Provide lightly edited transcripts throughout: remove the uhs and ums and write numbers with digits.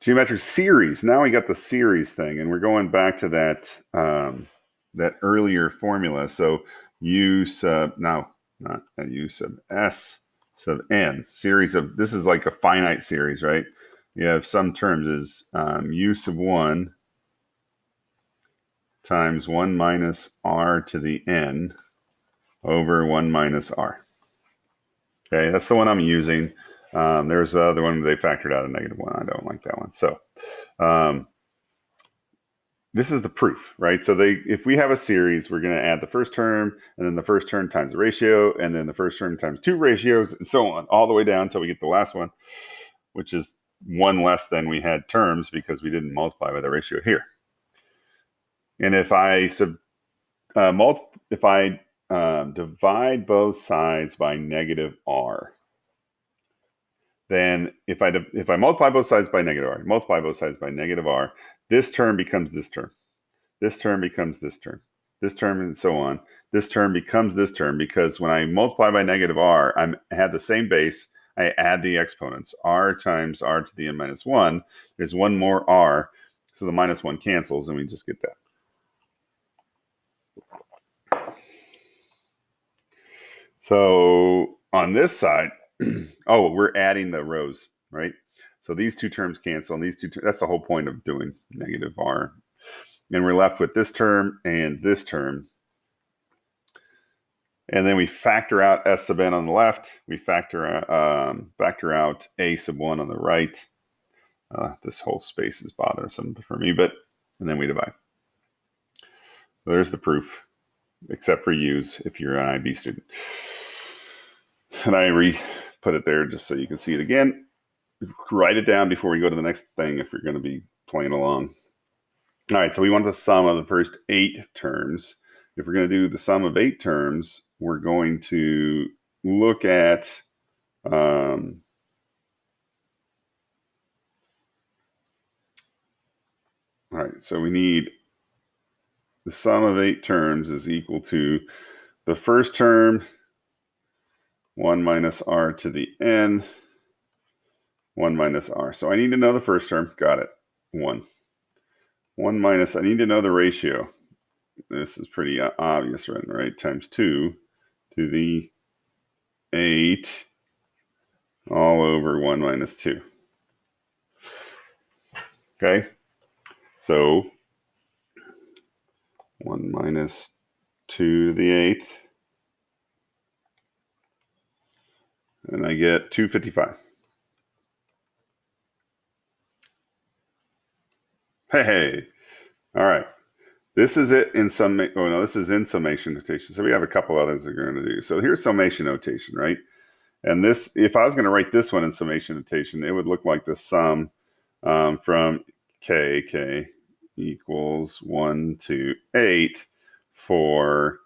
geometric series. Now we got the series thing, and we're going back to that that earlier formula. So u sub, now not a u sub s sub n, series of, this is like a finite series, right? You have some terms is u sub 1 times 1 minus r to the n over 1 minus r. Okay, that's the one I'm using. There's the other one they factored out a -1. I don't like that one. So this is the proof, right? So if we have a series, we're going to add the first term, and then the first term times the ratio, and then the first term times 2 ratios, and so on, all the way down until we get the last one, which is 1 less than we had terms because we didn't multiply by the ratio here. And if I divide both sides by -r, then if I multiply both sides by -r, multiply both sides by -r, this term becomes this term. This term becomes this term. This term, and so on. This term becomes this term because when I multiply by -r, I have the same base. I add the exponents. R times r to the n minus 1. There's one more r, so the -1 cancels, and we just get that. So on this side, oh, we're adding the rows, right? So these two terms cancel, and these two, that's the whole point of doing -r. And we're left with this term and this term. And then we factor out s sub n on the left. We factor out a sub 1 on the right. This whole space is bothersome for me, and then we divide. So there's the proof, except for use if you're an IB student. And I put it there just so you can see it again. Write it down before we go to the next thing if you're going to be playing along. All right, so we want the sum of the first 8 terms. If we're going to do the sum of 8 terms, we're going to look at all right, so we need the sum of 8 terms is equal to the first term, 1 minus r to the n, 1 minus r. So I need to know the first term. Got it. 1. 1 minus, I need to know the ratio. This is pretty obvious, right? Times 2 to the 8 all over 1 minus 2. Okay? So 1 minus 2 to the 8th. And I get 255. Hey. All right. This is it in summation. Oh, no, this is in summation notation. So we have a couple others that are going to do. So here's summation notation, right? And this, if I was going to write this one in summation notation, it would look like the sum from k equals 1 to 8 for,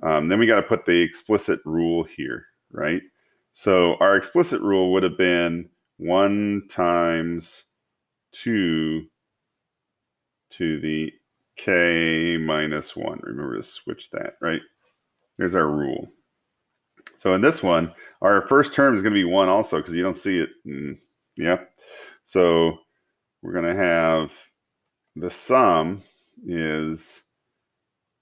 then we got to put the explicit rule here, right? So our explicit rule would have been 1 times 2 to the k minus 1. Remember to switch that, right? There's our rule. So in this one, our first term is going to be 1 also because you don't see it. Yep. So we're going to have the sum is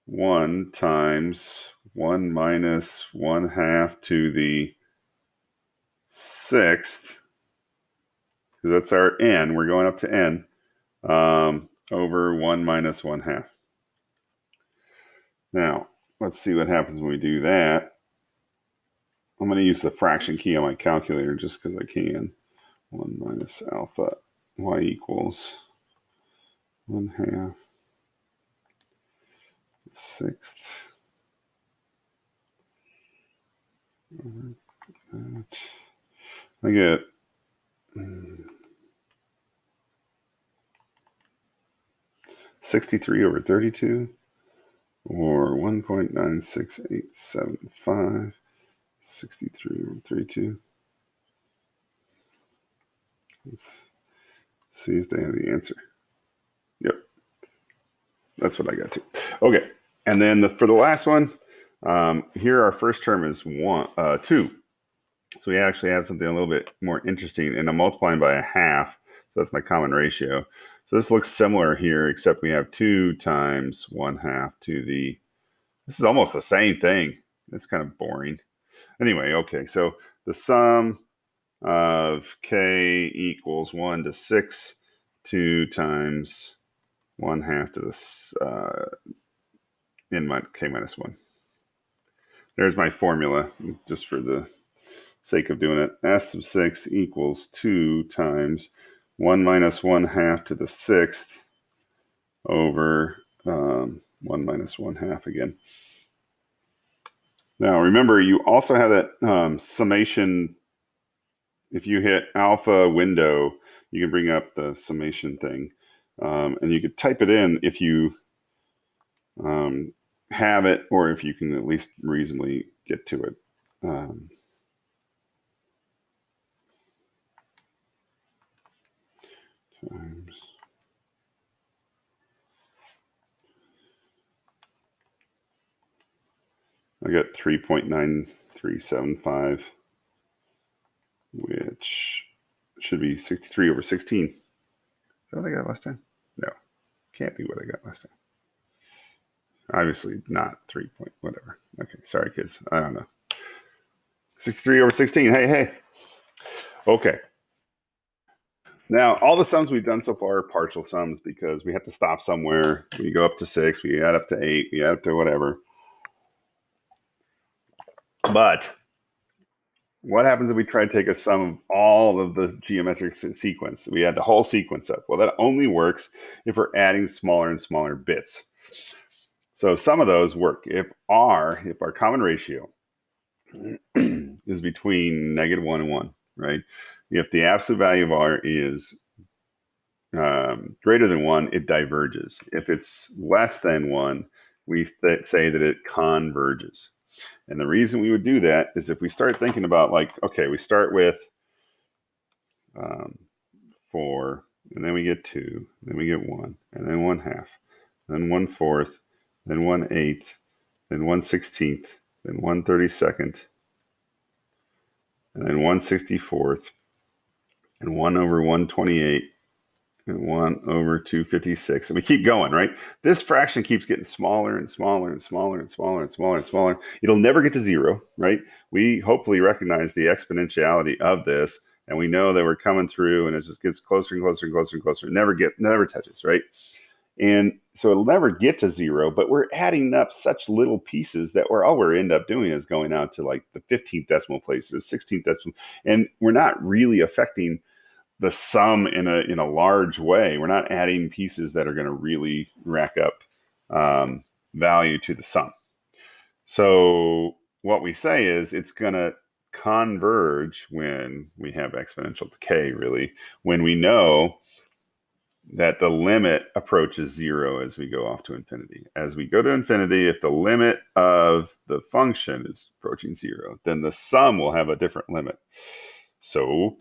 1 times 1 minus 1/2 to the 6th, because that's our n. We're going up to n, over 1 minus 1/2. Now, let's see what happens when we do that. I'm going to use the fraction key on my calculator just because I can. 1 minus alpha y equals 1/2 6th. I get 63 over 32, or 1.96875. 63 over 32. Let's see if they have the answer. Yep. That's what I got to. Okay. And then for the last one, here our first term is 2. So we actually have something a little bit more interesting, and I'm multiplying by 1/2. So That's my common ratio. So this looks similar here, except we have 2 times 1/2 to the, this is almost the same thing. It's kind of boring. Anyway, okay, so the sum of k equals 1 to 6, 2 times 1/2 to the n k minus 1. There's my formula, just for the sake of doing it. S sub 6 equals 2 times 1 minus 1/2 to the 6th over 1 minus 1/2 again. Now, remember, you also have that summation. If you hit alpha window, you can bring up the summation thing. And you could type it in if you have it, or if you can at least reasonably get to it. Times. I got 3.9375, which should be 63 over 16. Is that what I got last time? No, can't be what I got last time. Obviously not 3 point whatever. Okay, sorry kids, I don't know. 63 over 16, hey. Okay. Now, all the sums we've done so far are partial sums because we have to stop somewhere. We go up to 6, we add up to 8, we add up to whatever. But what happens if we try to take a sum of all of the geometric sequence? We add the whole sequence up. Well, that only works if we're adding smaller and smaller bits. So some of those work. If our common ratio is between -1 and 1, right? If the absolute value of r is greater than 1, it diverges. If it's less than 1, we say that it converges. And the reason we would do that is if we start thinking about, like, okay, we start with 4, and then we get 2, then we get 1, and then 1/2, then 1/4, then 1/8, then 1/16, then 1/32, and then 1/64, and 1 over 128, and 1 over 256. And we keep going, right? This fraction keeps getting smaller and smaller and smaller and smaller and smaller and smaller. It'll never get to 0, right? We hopefully recognize the exponentiality of this, and we know that we're coming through, and it just gets closer and closer and closer and closer. Never touches, right? And so it'll never get to 0, but we're adding up such little pieces that all we're end up doing is going out to like the 15th decimal place or the 16th decimal, and we're not really affecting the sum in a large way. We're not adding pieces that are going to really rack up value to the sum. So what we say is it's going to converge when we have exponential decay, really, when we know that the limit approaches 0 as we go off to infinity. As we go to infinity, if the limit of the function is approaching 0, then the sum will have a different limit. So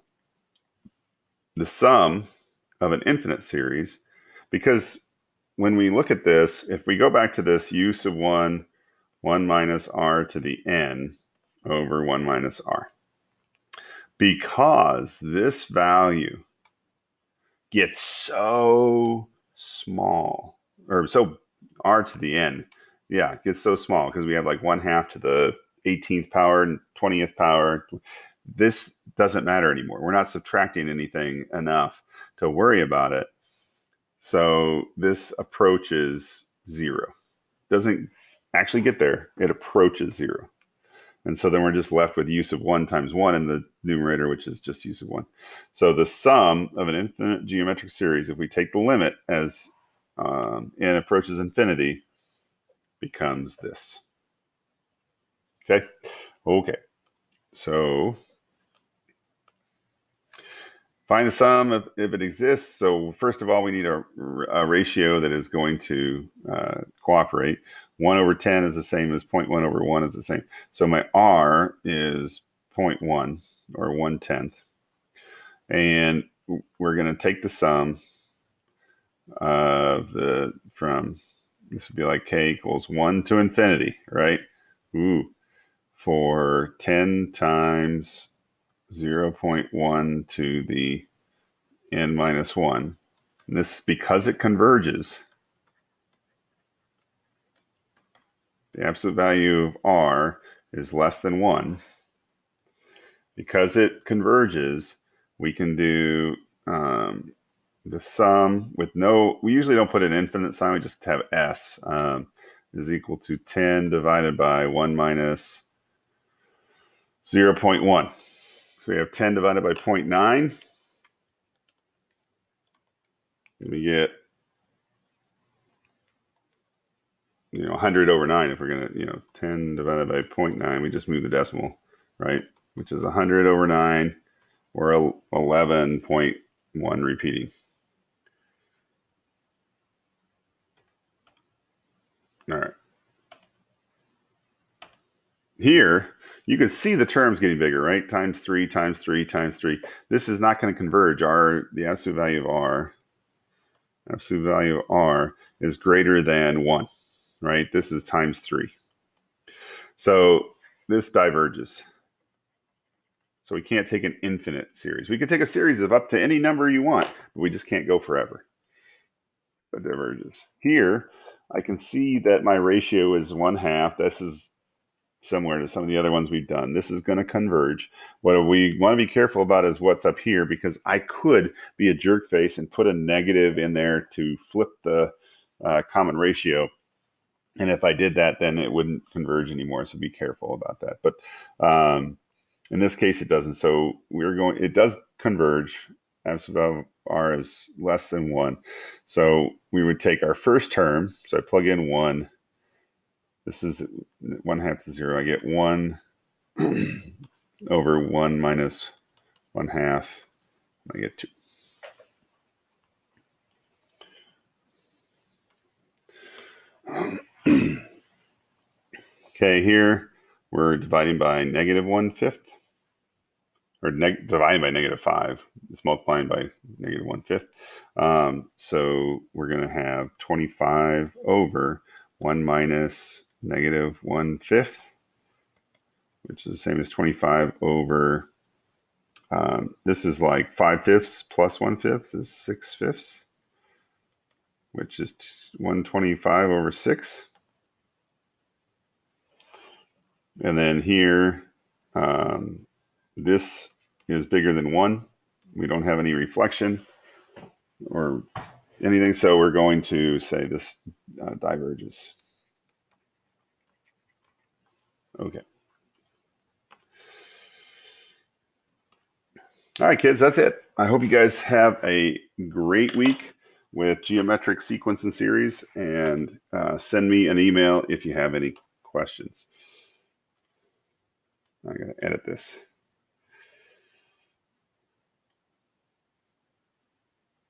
the sum of an infinite series, because when we look at this, if we go back to this u sub 1 minus r to the n over 1 minus r, because this value gets so small, or so r to the n, it gets so small because we have like 1/2 to the 18th power and 20th power. This doesn't matter anymore. We're not subtracting anything enough to worry about it. So this approaches 0. Doesn't actually get there. It approaches 0. And so then we're just left with u sub 1 times 1 in the numerator, which is just u sub 1. So the sum of an infinite geometric series, if we take the limit as n approaches infinity, becomes this. Okay. So find the sum if it exists. So first of all, we need a ratio that is going to cooperate. 1 over 10 is the same as 0.1 over 1 is the same. So my r is 0.1 or 1/10. And we're going to take the sum of this would be like k equals 1 to infinity, right? For 10 times 0.1 to the n minus 1. And this, because it converges, the absolute value of r is less than 1. Because it converges, we can do the sum with no, we usually don't put an infinite sign, we just have s is equal to 10 divided by 1 minus 0.1. So we have 10 divided by 0.9. We get 100 over 9 if we're going to, 10 divided by 0.9. We just move the decimal, right? Which is 100 over 9, or 11.1 repeating. All right. Here, you can see the terms getting bigger, right? Times 3, times 3, times 3. This is not going to converge. The absolute value of r is greater than 1, right? This is times 3. So this diverges. So we can't take an infinite series. We could take a series of up to any number you want, but we just can't go forever. It diverges. Here, I can see that my ratio is 1/2. This is similar to some of the other ones we've done. This is going to converge. What we want to be careful about is what's up here, because I could be a jerk face and put a negative in there to flip the common ratio. And if I did that, then it wouldn't converge anymore. So be careful about that. But in this case, it doesn't. So it does converge. Absolute value of r is less than 1. So we would take our first term. So I plug in 1. This is 1/2 to 0. I get 1 over 1 minus 1/2. I get 2. Okay, here we're dividing by negative 1/5, or dividing by negative 5. It's multiplying by negative 1/5. So we're going to have 25 over 1 minus negative 1/5, which is the same as 25 over, this is like 5/5 plus 1/5 is 6/5, which is 125 over 6. And then here, this is bigger than 1. We don't have any reflection or anything, so we're going to say this diverges. Okay. All right, kids, that's it. I hope you guys have a great week with geometric sequence and series, and send me an email if you have any questions. I gotta edit this.